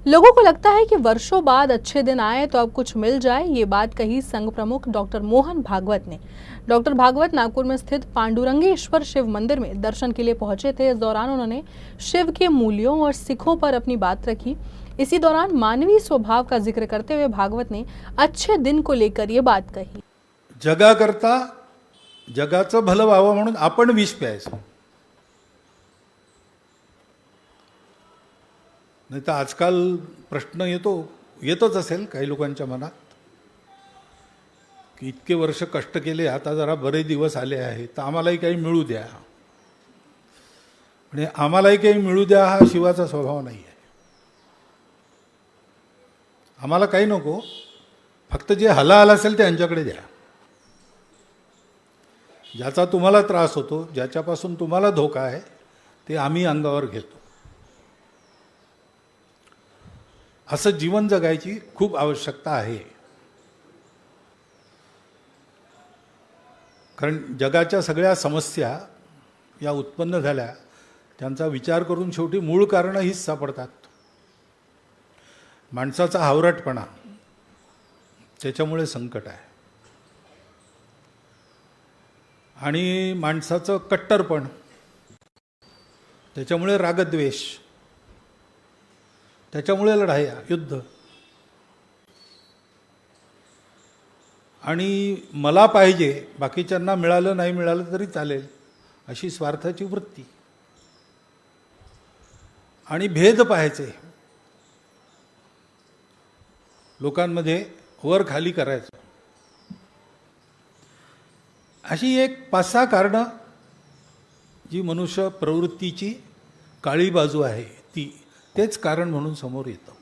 लोगों को लगता है कि वर्षों बाद अच्छे दिन आए तो अब कुछ मिल जाए। ये बात कही संघ प्रमुख डॉक्टर मोहन भागवत ने। डॉक्टर भागवत नागपुर में स्थित पांडुरंगेश्वर शिव मंदिर में दर्शन के लिए पहुंचे थे। इस दौरान उन्होंने शिव के मूल्यों और सिखों पर अपनी बात रखी। इसी दौरान मानवीय स्वभाव का जिक्र करते हुए भागवत ने अच्छे दिन को लेकर ये बात कही। जगाकरता जगाचं भलं व्हावं म्हणून आपण विष प्यायचं, नाही तर आजकाल प्रश्न येतच असेल काही लोकांच्या मनात की इतके वर्ष कष्ट केले, आता जरा बरे दिवस आले आहेत तर आम्हालाही काही मिळू द्या. म्हणजे आम्हालाही काही मिळू द्या हा शिवाचा स्वभाव नाही आहे. आम्हाला काही नको, फक्त जे हलाहल असेल ते यांच्याकडे द्या. ज्याचा तुम्हाला त्रास होतो, ज्याच्यापासून तुम्हाला धोका आहे ते आम्ही अंगावर घेतो. असं जीवन जगायची खूप आवश्यकता आहे. कारण जगाच्या सगळ्या समस्या या उत्पन्न झाल्या, त्यांचा विचार करून शेवटी मूळ कारणं हीच सापडतात. माणसाचा हावरटपणा, त्याच्यामुळे संकट आहे. आणि माणसाचं कट्टरपण, त्याच्यामुळे रागद्वेष, त्याच्यामुळे लढाया, युद्ध. आणि मला पाहिजे, बाकीच्यांना मिळालं नाही मिळालं तरी चालेल, अशी स्वार्थाची वृत्ती. आणि भेद पाहायचे, लोकांमध्ये वर खाली करायचं. अशी एक 5-6 कारणं जी मनुष्य प्रवृत्तीची काळी बाजू आहे तेच कारण म्हणून समोर येतं.